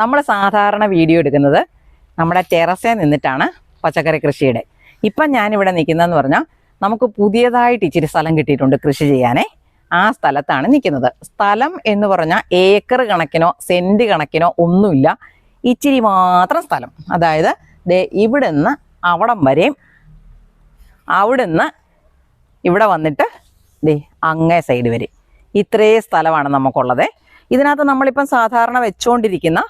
നമ്മൾ സാധാരണ വീഡിയോ എടുക്കുന്നത് നമ്മുടെ ടെറസിൽ നിന്നിട്ടാണ് പച്ചക്കറി കൃഷിയുടെ. ഇപ്പം ഞാനിവിടെ നിൽക്കുന്നതെന്ന് പറഞ്ഞാൽ നമുക്ക് പുതിയതായിട്ട് ഇച്ചിരി സ്ഥലം കിട്ടിയിട്ടുണ്ട് കൃഷി ചെയ്യാനേ. ആ സ്ഥലത്താണ് നിൽക്കുന്നത്. സ്ഥലം എന്ന് പറഞ്ഞാൽ ഏക്കർ കണക്കിനോ സെൻറ്റ് കണക്കിനോ ഒന്നുമില്ല, ഇച്ചിരി മാത്രം സ്ഥലം. അതായത് ഇവിടെ നിന്ന് അവിടം വരെയും അവിടുന്ന് ഇവിടെ വന്നിട്ട് അങ്ങേ സൈഡ് വരെ ഇത്രയും സ്ഥലമാണ് നമുക്കുള്ളത്. ഇതിനകത്ത് നമ്മളിപ്പം സാധാരണ വെച്ചുകൊണ്ടിരിക്കുന്ന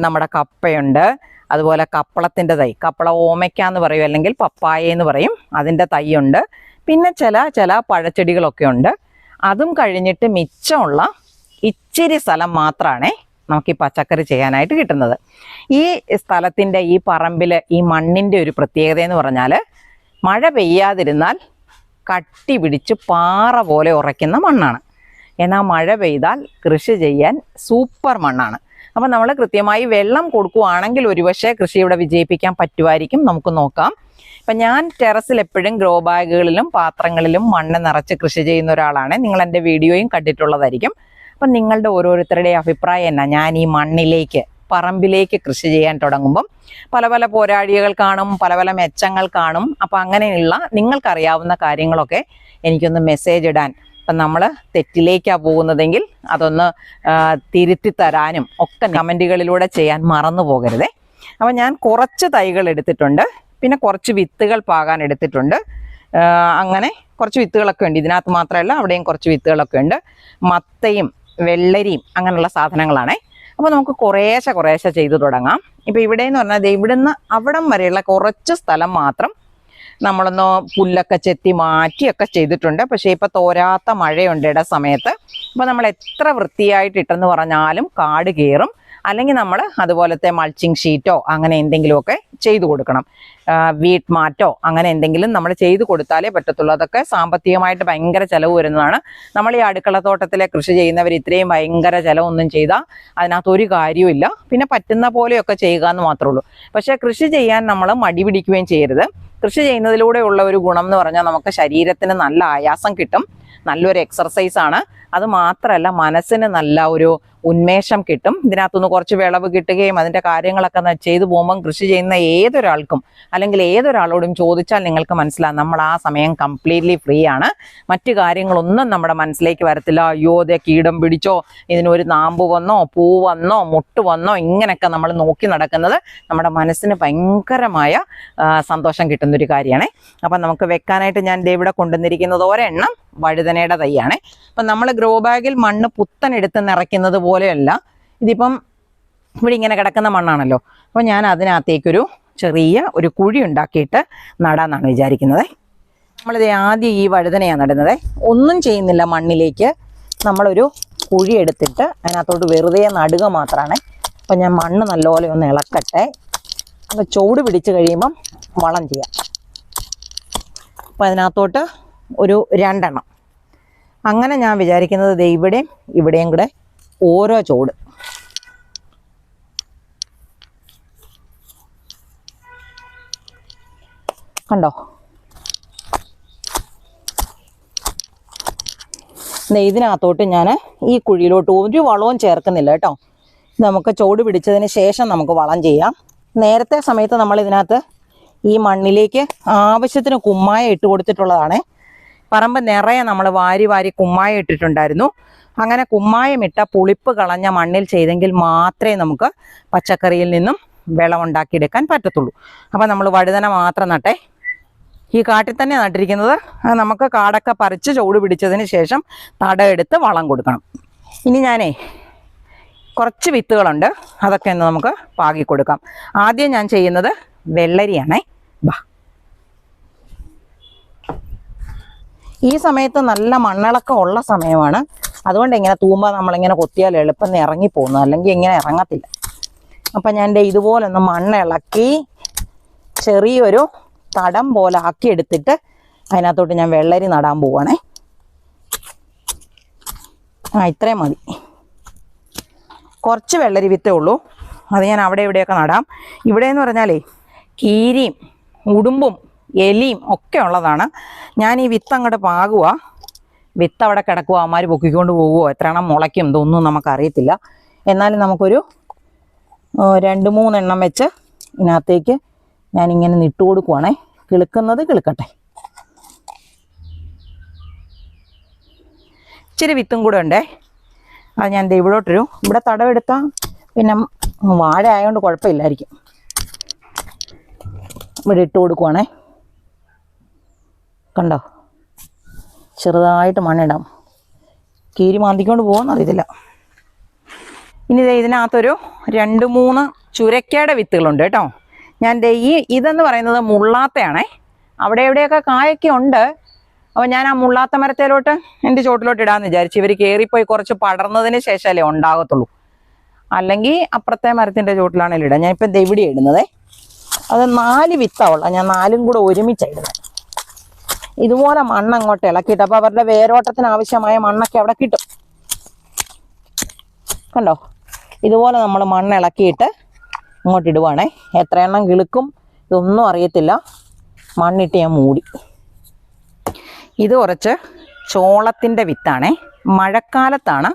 നമ്മുടെ കപ്പയുണ്ട്, അതുപോലെ കപ്പളത്തിൻ്റെ തൈ, കപ്പള ഓമയ്ക്ക എന്ന് പറയും, അല്ലെങ്കിൽ പപ്പായ എന്ന് പറയും, അതിൻ്റെ തൈയുണ്ട്. പിന്നെ ചില പഴച്ചെടികളൊക്കെ ഉണ്ട്. അതും കഴിഞ്ഞിട്ട് മിച്ചമുള്ള ഇച്ചിരി സ്ഥലം മാത്രമാണ് നമുക്ക് ഈ പച്ചക്കറി ചെയ്യാനായിട്ട് കിട്ടുന്നത്. ഈ സ്ഥലത്തിൻ്റെ ഈ പറമ്പിൽ ഈ മണ്ണിൻ്റെ ഒരു പ്രത്യേകത എന്ന് പറഞ്ഞാൽ മഴ പെയ്യാതിരുന്നാൽ കട്ടി പിടിച്ച് പാറ പോലെ ഉറയ്ക്കുന്ന മണ്ണാണ്. എന്നാൽ മഴ പെയ്താൽ കൃഷി ചെയ്യാൻ സൂപ്പർ മണ്ണാണ്. അപ്പം നമ്മൾ കൃത്യമായി വെള്ളം കൊടുക്കുകയാണെങ്കിൽ ഒരുപക്ഷെ കൃഷി ഇവിടെ വിജയിപ്പിക്കാൻ പറ്റുമായിരിക്കും. നമുക്ക് നോക്കാം. ഇപ്പം ഞാൻ ടെറസിൽ എപ്പോഴും ഗ്രോ ബാഗുകളിലും പാത്രങ്ങളിലും മണ്ണ് നിറച്ച് കൃഷി ചെയ്യുന്ന ഒരാളാണ്. നിങ്ങൾ എൻ്റെ വീഡിയോയും കണ്ടിട്ടുള്ളതായിരിക്കും. അപ്പം നിങ്ങളുടെ ഓരോരുത്തരുടെയും അഭിപ്രായം എന്നാ? ഞാൻ ഈ മണ്ണിലേക്ക് പറമ്പിലേക്ക് കൃഷി ചെയ്യാൻ തുടങ്ങുമ്പം പല പോരാഴികൾ കാണും, പല മെച്ചങ്ങൾ കാണും. അപ്പം അങ്ങനെയുള്ള നിങ്ങൾക്കറിയാവുന്ന കാര്യങ്ങളൊക്കെ എനിക്കൊന്ന് മെസ്സേജ് ഇടാൻ, അപ്പം നമ്മൾ തെറ്റിലേക്കാണ് പോകുന്നതെങ്കിൽ അതൊന്ന് തിരുത്തി തരാനും ഒക്കെ കമൻറ്റുകളിലൂടെ ചെയ്യാൻ മറന്നു പോകരുതേ. അപ്പം ഞാൻ കുറച്ച് തൈകൾ എടുത്തിട്ടുണ്ട്, പിന്നെ കുറച്ച് വിത്തുകൾ പാകാൻ എടുത്തിട്ടുണ്ട്. അങ്ങനെ കുറച്ച് വിത്തുകളൊക്കെ ഉണ്ട്. ഇതിനകത്ത് മാത്രമല്ല, അവിടെയും കുറച്ച് വിത്തുകളൊക്കെ ഉണ്ട്. മത്തയും വെള്ളരിയും അങ്ങനെയുള്ള സാധനങ്ങളാണേ. അപ്പോൾ നമുക്ക് കുറേശ്ശെ ചെയ്തു തുടങ്ങാം. ഇപ്പോൾ ഇവിടെ എന്ന് പറഞ്ഞാൽ ഇവിടുന്ന് അവിടം വരെയുള്ള കുറച്ച് സ്ഥലം മാത്രം നമ്മളൊന്ന് പുല്ലൊക്കെ ചെത്തി മാറ്റിയൊക്കെ ചെയ്തിട്ടുണ്ട്. പക്ഷേ ഇപ്പോൾ തോരാത്ത മഴയുണ്ട് ഇട സമയത്ത്. അപ്പോൾ നമ്മൾ എത്ര വൃത്തിയായിട്ടിട്ടെന്ന് പറഞ്ഞാലും കാട് കയറും. അല്ലെങ്കിൽ നമ്മൾ അതുപോലത്തെ മൾച്ചിങ് ഷീറ്റോ അങ്ങനെ എന്തെങ്കിലുമൊക്കെ ചെയ്തു കൊടുക്കണം. വീട്ട് മാറ്റോ അങ്ങനെ എന്തെങ്കിലും നമ്മൾ ചെയ്തു കൊടുത്താലേ പറ്റത്തുള്ളൂ. അതൊക്കെ സാമ്പത്തികമായിട്ട് ഭയങ്കര ചിലവ് വരുന്നതാണ്. നമ്മൾ ഈ അടുക്കളത്തോട്ടത്തിലെ കൃഷി ചെയ്യുന്നവർ ഇത്രയും ഭയങ്കര ചിലവൊന്നും ചെയ്താൽ അതിനകത്തൊരു കാര്യവുമില്ല. പിന്നെ പറ്റുന്ന പോലെയൊക്കെ ചെയ്യുക എന്ന് മാത്രമേ ഉള്ളൂ. പക്ഷേ കൃഷി ചെയ്യാൻ നമ്മൾ മടി പിടിക്കുകയും ചെയ്യരുത്. കൃഷി ചെയ്യുന്നതിലൂടെ ഉള്ള ഒരു ഗുണം എന്ന് പറഞ്ഞാൽ നമുക്ക് ശരീരത്തിന് നല്ല ആയാസം കിട്ടും, നല്ലൊരു എക്സർസൈസാണ്. അത് മാത്രമല്ല മനസ്സിന് നല്ല ഒരു ഉന്മേഷം കിട്ടും. ഇതിനകത്തുനിന്ന് കുറച്ച് വിളവ് കിട്ടുകയും അതിൻ്റെ കാര്യങ്ങളൊക്കെ ചെയ്തു പോകുമ്പം കൃഷി ചെയ്യുന്ന ഏതൊരാൾക്കും അല്ലെങ്കിൽ ഏതൊരാളോടും ചോദിച്ചാൽ നിങ്ങൾക്ക് മനസ്സിലാകും നമ്മൾ ആ സമയം കംപ്ലീറ്റ്ലി ഫ്രീ ആണ്. മറ്റു കാര്യങ്ങളൊന്നും നമ്മുടെ മനസ്സിലേക്ക് വരത്തില്ല. അയ്യോ ദേ കീടം പിടിച്ചോ, ഇതിനൊരു നാമ്പ് വന്നോ, പൂ വന്നോ, മുട്ട് വന്നോ, ഇങ്ങനെയൊക്കെ നമ്മൾ നോക്കി നടക്കുന്നത് നമ്മുടെ മനസ്സിന് ഭയങ്കരമായ സന്തോഷം കിട്ടുന്നൊരു കാര്യമാണ്. അപ്പം നമുക്ക് വെക്കാനായിട്ട് ഞാൻ ഇവിടെ കൊണ്ടുവന്നിരിക്കുന്നത് ഒരെണ്ണം വഴുതനയുടെ തൈയാണ്. അപ്പം നമ്മൾ ഗ്രോ ബാഗിൽ മണ്ണ് പുത്തനെടുത്ത് നിറയ്ക്കുന്നത് പോലെയല്ല. ഇതിപ്പം ഇവിടെ ഇങ്ങനെ കിടക്കുന്ന മണ്ണാണല്ലോ. അപ്പോൾ ഞാൻ അതിനകത്തേക്കൊരു ചെറിയ ഒരു കുഴി ഉണ്ടാക്കിയിട്ട് നടാന്നാണ് വിചാരിക്കുന്നത്. നമ്മളിത് ആദ്യം ഈ വഴുതനയാണ് നടുന്നത്. ഒന്നും ചെയ്യുന്നില്ല, മണ്ണിലേക്ക് നമ്മളൊരു കുഴി എടുത്തിട്ട് അതിനകത്തോട്ട് വെറുതെ നടുക മാത്രമാണ്. അപ്പം ഞാൻ മണ്ണ് നല്ലപോലെ ഒന്ന് ഇളക്കട്ടെ. അപ്പോൾ ചൂട് പിടിച്ച് കഴിയുമ്പം വളം ചെയ്യാം. അപ്പോൾ അതിനകത്തോട്ട് ഒരു 2 എണ്ണം അങ്ങനെ ഞാൻ വിചാരിക്കുന്നത് ഇവിടെയും കൂടെ ഓരോ ചോട്. കണ്ടോ? ഇതിനകത്തോട്ട് ഞാൻ ഈ കുഴിയിലോട്ട് ഒരു വളവും ചേർക്കുന്നില്ല കേട്ടോ. നമുക്ക് ചോട് പിടിച്ചതിന് ശേഷം നമുക്ക് വളം ചെയ്യാം. നേരത്തെ സമയത്ത് നമ്മൾ ഇതിനകത്ത് ഈ മണ്ണിലേക്ക് ആവശ്യത്തിന് കുമ്മായ ഇട്ട് കൊടുത്തിട്ടുള്ളതാണ്. പറമ്പ് നിറയെ നമ്മൾ വാരി കുമ്മായം ഇട്ടിട്ടുണ്ടായിരുന്നു. അങ്ങനെ കുമ്മായം ഇട്ട പുളിപ്പ് കളഞ്ഞ മണ്ണിൽ ചെയ്തെങ്കിൽ മാത്രമേ നമുക്ക് പച്ചക്കറിയിൽ നിന്നും വിളവുണ്ടാക്കിയെടുക്കാൻ പറ്റത്തുള്ളൂ. അപ്പം നമ്മൾ വഴുതന മാത്രം നട്ടേ. ഈ കാട്ടിൽ തന്നെ നട്ടിരിക്കുന്നത്. നമുക്ക് കാടൊക്കെ പറിച്ച് ചൂട് പിടിച്ചതിന് ശേഷം തടയെടുത്ത് വളം കൊടുക്കണം. ഇനി ഞാനേ കുറച്ച് വിത്തുകളുണ്ട്, അതൊക്കെ ഒന്ന് നമുക്ക് പാകി കൊടുക്കാം. ആദ്യം ഞാൻ ചെയ്യുന്നത് വെള്ളരിയാണേ. ഈ സമയത്ത് നല്ല മണ്ണിളക്കം ഉള്ള സമയമാണ്. അതുകൊണ്ട് ഇങ്ങനെ തൂമ്പ നമ്മളിങ്ങനെ കൊത്തിയാൽ എളുപ്പം ഇറങ്ങിപ്പോകുന്നു, അല്ലെങ്കിൽ ഇങ്ങനെ ഇറങ്ങത്തില്ല. അപ്പം ഞാൻ ഇതുപോലൊന്ന് മണ്ണിളക്കി ചെറിയൊരു തടം പോലെ ആക്കി എടുത്തിട്ട് അതിനകത്തോട്ട് ഞാൻ വെള്ളരി നടാൻ പോവുകയാണേ. ഇത്രയും മതി. കുറച്ച് വെള്ളരി വിത്തേ ഉള്ളൂ. അത് ഞാൻ അവിടെ ഇവിടെയൊക്കെ നടാം. ഇവിടെ എന്ന് പറഞ്ഞാലേ കീരിയും ഉടുമ്പും എലിയും ഒക്കെ ഉള്ളതാണ്. ഞാൻ ഈ വിത്ത് അങ്ങോട്ട് പാകുക, വിത്ത് അവിടെ കിടക്കുക, അവന്മാർ പൊക്കിക്കൊണ്ട് പോകുമോ, എത്ര എണ്ണം മുളയ്ക്കും ഇതൊന്നും നമുക്കറിയത്തില്ല. എന്നാലും നമുക്കൊരു 2-3 എണ്ണം വെച്ച് ഇതിനകത്തേക്ക് ഞാനിങ്ങനെ നിട്ട് കൊടുക്കുവാണേ. കിളുക്കുന്നത് കിളുക്കട്ടെ. ഇച്ചിരി വിത്തും കൂടെ ഉണ്ടേ, അത് ഞാൻ ഇവിടോട്ടൊരു ഇവിടെ തടവെടുത്താൽ പിന്നെ വാഴ ആയതുകൊണ്ട് കുഴപ്പമില്ലായിരിക്കും. ഇവിടെ ഇട്ട് കൊടുക്കുവാണേ. കണ്ടോ, ചെറുതായിട്ട് മണ്ണിടാം. കീരി മാന്തിക്കൊണ്ട് പോകുമെന്ന് അറിയത്തില്ല. ഇനി ഇതിനകത്തൊരു 2-3 ചുരക്കയുടെ വിത്തുകളുണ്ട് കേട്ടോ. ഞാൻ ഇതെന്ന് പറയുന്നത് മുള്ളാത്തയാണേ. അവിടെ എവിടെയൊക്കെ കായൊക്കെ ഉണ്ട്. അപ്പോൾ ഞാൻ ആ മുള്ളാത്ത മരത്തേലോട്ട് എൻ്റെ ചോട്ടിലോട്ട് ഇടാമെന്ന് വിചാരിച്ചു. ഇവർ കയറിപ്പോയി കുറച്ച് പടർന്നതിന് ശേഷമല്ലേ ഉണ്ടാകത്തുള്ളൂ. അല്ലെങ്കിൽ അപ്പുറത്തെ മരത്തിൻ്റെ ചോട്ടിലാണെങ്കിലും ഇടാം. ഞാനിപ്പോൾ ഇവിടെ ഇടുന്നതേ. അത് 4 വിത്താവുള്ള, ഞാൻ 4ഉം കൂടെ ഒരുമിച്ചാണ് ഇടുന്നത്. ഇതുപോലെ മണ്ണ് അങ്ങോട്ട് ഇളക്കിയിട്ട് അപ്പോൾ അവരുടെ വേരോട്ടത്തിന് ആവശ്യമായ മണ്ണൊക്കെ അവിടെ കിട്ടും. കണ്ടോ, ഇതുപോലെ നമ്മൾ മണ്ണ് ഇളക്കിയിട്ട് ഇങ്ങോട്ട് ഇടുവാണേ. എത്ര എണ്ണം കിളുക്കും ഇതൊന്നും അറിയത്തില്ല. മണ്ണിട്ട് ഞാൻ മൂടി. ഇത് കുറച്ച് ചോളത്തിൻ്റെ വിത്താണേ. മഴക്കാലത്താണ്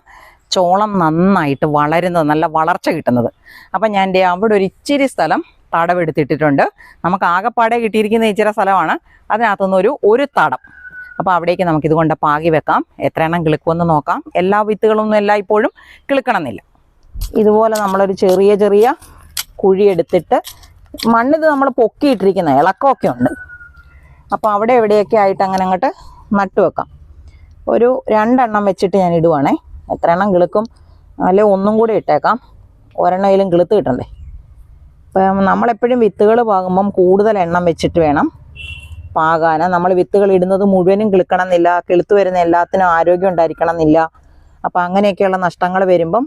ചോളം നന്നായിട്ട് വളരുന്നത്, നല്ല വളർച്ച കിട്ടുന്നത്. അപ്പം ഞാൻ അവിടെ ഒരു ഇച്ചിരി സ്ഥലം തടവെടുത്തിട്ടിട്ടുണ്ട്. നമുക്ക് ആകെപ്പാടെ കിട്ടിയിരിക്കുന്ന ഇച്ചിരി സ്ഥലമാണ്. അതിനകത്തുനിന്ന് ഒരു തടം. അപ്പോൾ അവിടേക്ക് നമുക്കിതുകൊണ്ട് പാകി വെക്കാം. എത്ര എണ്ണം കിളുക്കുമെന്ന് നോക്കാം. എല്ലാ വിത്തുകളൊന്നും എല്ലായ്പ്പോഴും കിളുക്കണമെന്നില്ല. ഇതുപോലെ നമ്മളൊരു ചെറിയ കുഴി എടുത്തിട്ട് മണ്ണിത് നമ്മൾ പൊക്കിയിട്ടിരിക്കുന്ന ഇളക്കമൊക്കെ ഉണ്ട്. അപ്പോൾ അവിടെ എവിടെയൊക്കെ ആയിട്ട് അങ്ങനെ അങ്ങോട്ട് നട്ടു വെക്കാം. ഒരു 2 എണ്ണം വെച്ചിട്ട് ഞാൻ ഇടുവാണേ. എത്ര എണ്ണം കിളുക്കും അല്ലെ ഒന്നും കൂടെ ഇട്ടേക്കാം. ഒരെണ്ണയിലും കിളുത്ത് കിട്ടണ്ടേ. അപ്പം നമ്മളെപ്പോഴും വിത്തുകൾ പാകുമ്പം കൂടുതൽ എണ്ണം വെച്ചിട്ട് വേണം പാകാൻ. നമ്മൾ വിത്തുകൾ ഇടുന്നത് മുഴുവനും കിളുക്കണം എന്നില്ല. കിളുത്ത് വരുന്ന എല്ലാത്തിനും ആരോഗ്യം ഉണ്ടായിരിക്കണം എന്നില്ല. അപ്പം അങ്ങനെയൊക്കെയുള്ള നഷ്ടങ്ങൾ വരുമ്പം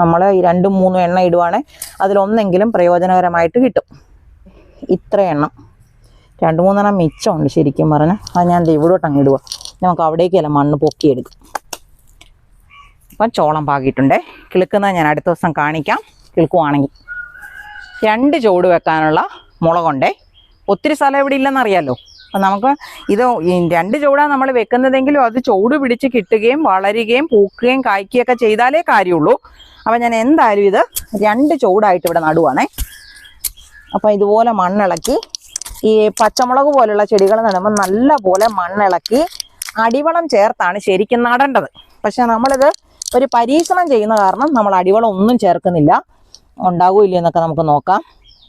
നമ്മൾ ഈ 2-3 എണ്ണം ഇടുവാണെങ്കിൽ അതിലൊന്നെങ്കിലും പ്രയോജനകരമായിട്ട് കിട്ടും. ഇത്ര എണ്ണം 2-3 എണ്ണം മിച്ചമുണ്ട് ശരിക്കും പറഞ്ഞാൽ. അത് ഞാൻ ഇവിടോട്ട് അങ്ങ് ഇടുക. നമുക്ക് അവിടേക്കല്ല മണ്ണ് പൊക്കിയെടുക്കും. അപ്പം ചോളം പാകിയിട്ടുണ്ടേ. കിളുക്കുന്നത് ഞാൻ അടുത്ത ദിവസം കാണിക്കാം, കിളുക്കുവാണെങ്കിൽ. 2 ചുവട് വെക്കാനുള്ള മുളകുണ്ടേ. ഒത്തിരി സ്ഥലം ഇവിടെ ഇല്ലെന്നറിയാമല്ലോ. അപ്പം നമുക്ക് ഇത് 2 ചുവടാണ് നമ്മൾ വെക്കുന്നതെങ്കിലും അത് ചുവട് പിടിച്ച് കിട്ടുകയും വളരുകയും പൂക്കുകയും കായ്ക്കുകയൊക്കെ ചെയ്താലേ കാര്യമുള്ളൂ. അപ്പം ഞാൻ എന്തായാലും ഇത് 2 ചുവടായിട്ട് ഇവിടെ നടുവാണേ. അപ്പം ഇതുപോലെ മണ്ണിളക്കി ഈ പച്ചമുളക് പോലുള്ള ചെടികൾ നടുമ്പോൾ നല്ല പോലെ മണ്ണിളക്കി അടിവളം ചേർത്താണ് ശരിക്കും നടേണ്ടത്. പക്ഷെ നമ്മളിത് ഒരു പരീക്ഷണം ചെയ്യുന്ന കാരണം നമ്മൾ അടിവളം ഒന്നും ചേർക്കുന്നില്ല. ഉണ്ടാകുമോ എന്നൊക്കെ നമുക്ക് നോക്കാം.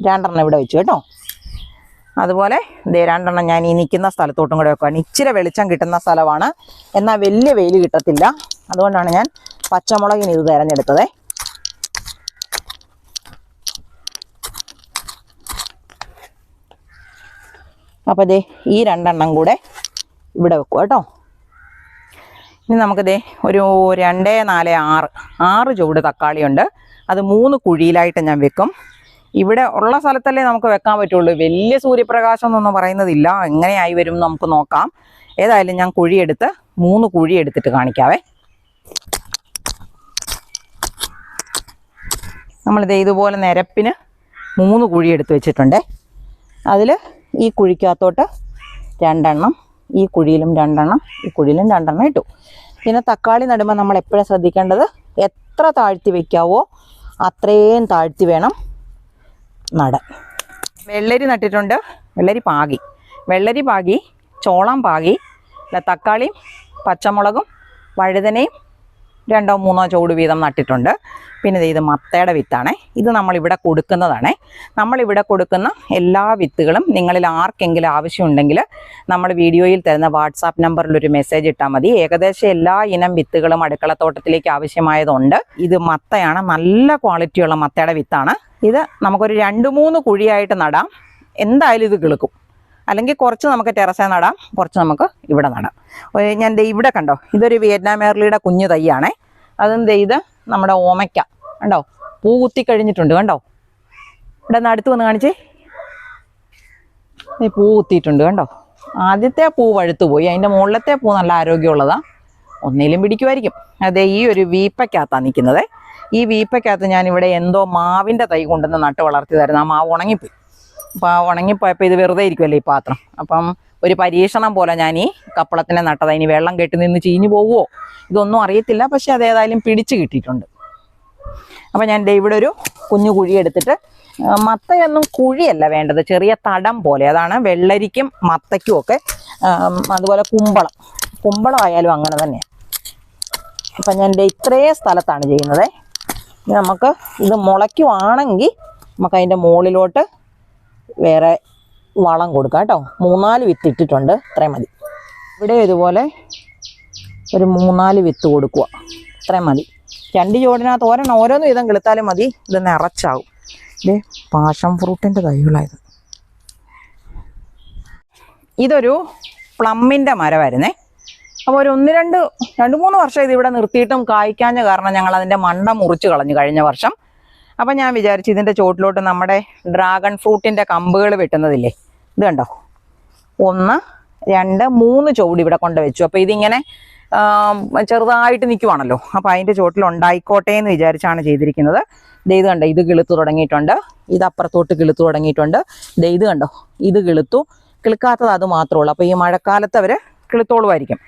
2 എണ്ണം ഇവിടെ വെച്ചു കേട്ടോ. അതുപോലെ 2 എണ്ണം ഞാൻ ഈ നിൽക്കുന്ന സ്ഥലത്തോട്ടും കൂടെ വെക്കുകയാണ്. ഇച്ചിരി വെളിച്ചം കിട്ടുന്ന സ്ഥലമാണ്, എന്നാൽ വലിയ വെയിൽ കിട്ടത്തില്ല. അതുകൊണ്ടാണ് ഞാൻ പച്ചമുളകിന് ഇത് തിരഞ്ഞെടുത്തത്. അപ്പോൾ ഈ 2 എണ്ണം കൂടെ ഇവിടെ വെക്കുക കേട്ടോ. ഇനി നമുക്ക് ഒരു 2, 4, 6 ചുവട് തക്കാളിയുണ്ട്. അത് 3 കുഴിയിലായിട്ട് ഞാൻ വെക്കും. ഇവിടെ ഉള്ള സ്ഥലത്തല്ലേ നമുക്ക് വെക്കാൻ പറ്റുള്ളൂ. വലിയ സൂര്യപ്രകാശം എന്നൊന്നും പറയുന്നതില്ല. എങ്ങനെയായി വരും നമുക്ക് നോക്കാം. ഏതായാലും ഞാൻ കുഴിയെടുത്ത് 3 കുഴി എടുത്തിട്ട് കാണിക്കാവേ. നമ്മളിത് ഇതുപോലെ നിരപ്പിന് 3 കുഴി എടുത്ത് വെച്ചിട്ടുണ്ട്. അതിൽ ഈ കുഴിക്കകത്തോട്ട് 2 എണ്ണം, ഈ കുഴിയിലും 2 എണ്ണം, ഈ കുഴിയിലും 2 എണ്ണം ഇട്ടു. പിന്നെ തക്കാളി നടുമ്പോൾ നമ്മൾ എപ്പോഴും ശ്രദ്ധിക്കേണ്ടത് എത്ര താഴ്ത്തി വയ്ക്കാവോ അത്രയും താഴ്ത്തി വേണം നടാൻ. വെള്ളരി നട്ടിട്ടുണ്ട്. വെള്ളരി പാകി, ചോളം പാകി, തക്കാളിയും പച്ചമുളകും വഴുതനയും 2-3 ചുവട് വീതം നട്ടിട്ടുണ്ട്. പിന്നെ ഇത് മത്തയുടെ വിത്താണേ. ഇത് നമ്മളിവിടെ കൊടുക്കുന്നതാണേ. നമ്മളിവിടെ കൊടുക്കുന്ന എല്ലാ വിത്തുകളും നിങ്ങളിൽ ആർക്കെങ്കിലും ആവശ്യമുണ്ടെങ്കിൽ നമ്മൾ വീഡിയോയിൽ തരുന്ന വാട്സാപ്പ് നമ്പറിലൊരു മെസ്സേജ് ഇട്ടാൽ മതി. ഏകദേശം എല്ലാ ഇനം വിത്തുകളും അടുക്കളത്തോട്ടത്തിലേക്ക് ആവശ്യമായതുണ്ട്. ഇത് മത്തയാണ്, നല്ല ക്വാളിറ്റിയുള്ള മത്തയുടെ വിത്താണ്. ഇത് നമുക്കൊരു 2-3 കുഴിയായിട്ട് നടാം. എന്തായാലും ഇത് കിളുക്കും. അല്ലെങ്കിൽ കുറച്ച് നമുക്ക് ടെറസിൽ നടാം, കുറച്ച് നമുക്ക് ഇവിടെ നടാം. ഞാൻ ഇവിടെ കണ്ടോ, ഇതൊരു വിയറ്റ്നാം എയർലിയുടെ കുഞ്ഞു തൈയാണേ. അതും ഇത് നമ്മുടെ ഓമയ്ക്ക കണ്ടോ, പൂ കുത്തി കഴിഞ്ഞിട്ടുണ്ട് കണ്ടോ. ഇവിടെ നിന്ന് അടുത്ത് വന്ന് കാണിച്ചേ, പൂ കുത്തിയിട്ടുണ്ട് കണ്ടോ. ആദ്യത്തെ പൂ പഴുത്തു പോയി, അതിൻ്റെ മുകളിലത്തെ പൂ നല്ല ആരോഗ്യമുള്ളതാണ്. ഒന്നിലും പിടിക്കുമായിരിക്കും. ഈ ഒരു വീപ്പയ്ക്കകത്താണ് നിൽക്കുന്നത്. ഈ വീപ്പയ്ക്കകത്ത് ഞാനിവിടെ എന്തോ മാവിൻ്റെ തൈ കൊണ്ടുവന്ന് നട്ട് വളർത്തിയതായിരുന്നു. ആ മാവ് ഉണങ്ങിപ്പോയി. അപ്പോൾ ആ ഉണങ്ങിപ്പോയപ്പോൾ ഇത് വെറുതെ ഇരിക്കുമല്ലേ ഈ പാത്രം. അപ്പം ഒരു പരീക്ഷണം പോലെ ഞാൻ ഈ കപ്പളത്തിനെ നട്ടത്. ഇനി വെള്ളം കെട്ടി നിന്ന് ചീഞ്ഞു പോകുമോ ഇതൊന്നും അറിയത്തില്ല. പക്ഷെ അതേതായാലും പിടിച്ച് കിട്ടിയിട്ടുണ്ട്. അപ്പോൾ ഞാൻ ദേ ഇവിടെ ഒരു കുഞ്ഞു കുഴി എടുത്തിട്ട്, മത്തയൊന്നും കുഴിയല്ല വേണ്ടത്, ചെറിയ തടം പോലെ. അതാണ് വെള്ളരിക്കും മത്തയ്ക്കും ഒക്കെ. അതുപോലെ കുമ്പളം ആയാലും അങ്ങനെ തന്നെയാണ്. അപ്പം ഞാൻ ഇത്രയും സ്ഥലത്താണ് ചെയ്യുന്നത്. നമുക്ക് ഇത് മുളയ്ക്കുവാണെങ്കിൽ നമുക്ക് അതിൻ്റെ മുകളിലോട്ട് വേറെ വളം കൊടുക്കാം കേട്ടോ. 3-4 വിത്ത് ഇട്ടിട്ടുണ്ട്, ഇത്രയും മതി. ഇവിടെ ഇതുപോലെ ഒരു 3-4 വിത്ത് കൊടുക്കുക, ഇത്രയും മതി. 2 ചോടിനകത്ത് ഓരോന്ന് വീതം കിളുത്താലും മതി. ഇത് നിറച്ചാവും. ഇത് പാഷൻ ഫ്രൂട്ടിൻ്റെ തൈകളായത്. ഇതൊരു പ്ലമ്മിൻ്റെ മരമായിരുന്നേ. അപ്പോൾ ഒരു 2-3 വർഷം ഇതിവിടെ നിർത്തിയിട്ടും കായ്ക്കാഞ്ഞ കാരണം ഞങ്ങൾ അതിൻ്റെ മണ്ട മുറിച്ച് കളഞ്ഞു കഴിഞ്ഞ വർഷം. അപ്പം ഞാൻ വിചാരിച്ചു ഇതിൻ്റെ ചോട്ടിലോട്ട് നമ്മുടെ ഡ്രാഗൺ ഫ്രൂട്ടിൻ്റെ കമ്പുകൾ വെട്ടുന്നതില്ലേ, ഇത് കണ്ടോ, 1, 2, 3 ചുവട് ഇവിടെ കൊണ്ട് വെച്ചു. അപ്പോൾ ഇതിങ്ങനെ ചെറുതായിട്ട് നിൽക്കുവാണല്ലോ. അപ്പോൾ അതിൻ്റെ ചോട്ടിൽ ഉണ്ടായിക്കോട്ടെ എന്ന് വിചാരിച്ചാണ് ചെയ്തിരിക്കുന്നത്. ഇത് കണ്ടോ, ഇത് കിളുത്തു തുടങ്ങിയിട്ടുണ്ട്. ഇത് അപ്പുറത്തോട്ട് കിളുത്തു തുടങ്ങിയിട്ടുണ്ട്. ഇത് കണ്ടോ, ഇത് കിളുക്കാത്തത് അത് മാത്രമേ ഉള്ളൂ. അപ്പോൾ ഈ മഴക്കാലത്ത് അവർ കിളുത്തോളുമായിരിക്കും.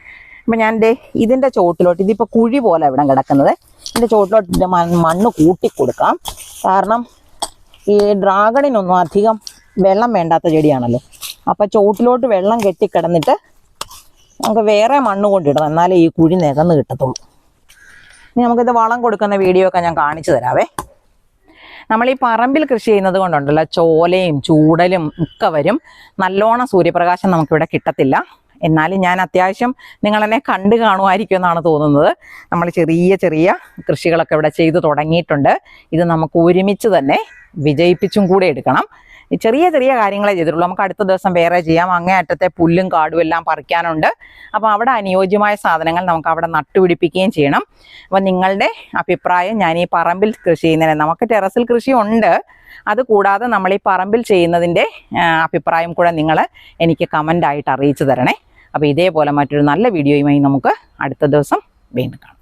അപ്പം ഞാൻ ഇതിൻ്റെ ചോട്ടിലോട്ട്, ഇതിപ്പോൾ കുഴി പോലെ ഇവിടെ കിടക്കുന്നത്, ഇതിൻ്റെ ചോട്ടിലോട്ട് മണ്ണ് കൂട്ടി കൊടുക്കാം. കാരണം ഈ ഡ്രാഗണിനൊന്നും അധികം വെള്ളം വേണ്ടാത്ത ചെടിയാണല്ലോ. അപ്പം ചോട്ടിലോട്ട് വെള്ളം കെട്ടിക്കിടന്നിട്ട് നമുക്ക് വേറെ മണ്ണ് കൊണ്ടിടണം, എന്നാലേ ഈ കുഴി നികന്ന് കിട്ടത്തുള്ളൂ. ഇനി നമുക്കിത് വളം കൊടുക്കുന്ന വീഡിയോ ഒക്കെ ഞാൻ കാണിച്ചു തരാവേ. നമ്മൾ ഈ പറമ്പിൽ കൃഷി ചെയ്യുന്നത് കൊണ്ടുണ്ടല്ലോ, ചോലയും ചൂടലും ഒക്കെ വരും. നല്ലോണം സൂര്യപ്രകാശം നമുക്കിവിടെ കിട്ടത്തില്ല. എന്നാലും ഞാൻ അത്യാവശ്യം നിങ്ങളെന്നെ കണ്ടു കാണുമായിരിക്കും എന്നാണ് തോന്നുന്നത്. നമ്മൾ ചെറിയ ചെറിയ കൃഷികളൊക്കെ ഇവിടെ ചെയ്തു തുടങ്ങിയിട്ടുണ്ട്. ഇത് നമുക്ക് ഒരുമിച്ച് തന്നെ വിജയിപ്പിച്ചും കൂടെ എടുക്കണം. ചെറിയ ചെറിയ കാര്യങ്ങളെ ചെയ്തിട്ടുള്ളൂ. നമുക്ക് അടുത്ത ദിവസം വേറെ ചെയ്യാം. അങ്ങേ അറ്റത്തെ പുല്ലും കാടും എല്ലാം പറിക്കാനുണ്ട്. അപ്പോൾ അവിടെ അനുയോജ്യമായ സാധനങ്ങൾ നമുക്ക് അവിടെ നട്ടുപിടിപ്പിക്കുകയും ചെയ്യണം. അപ്പോൾ നിങ്ങളുടെ അഭിപ്രായം, ഞാൻ ഈ പറമ്പിൽ കൃഷി ചെയ്യുന്നതിന്, നമുക്ക് ടെറസിൽ കൃഷി ഉണ്ട്, അതുകൂടാതെ നമ്മൾ ഈ പറമ്പിൽ ചെയ്യുന്നതിൻ്റെ അഭിപ്രായം കൂടെ നിങ്ങൾ എനിക്ക് കമൻ്റായിട്ട് അറിയിച്ചു തരണേ. അപ്പോൾ ഇതേപോലെ മറ്റൊരു നല്ല വീഡിയോയുമായി നമുക്ക് അടുത്ത ദിവസം വീണ്ടും കാണാം.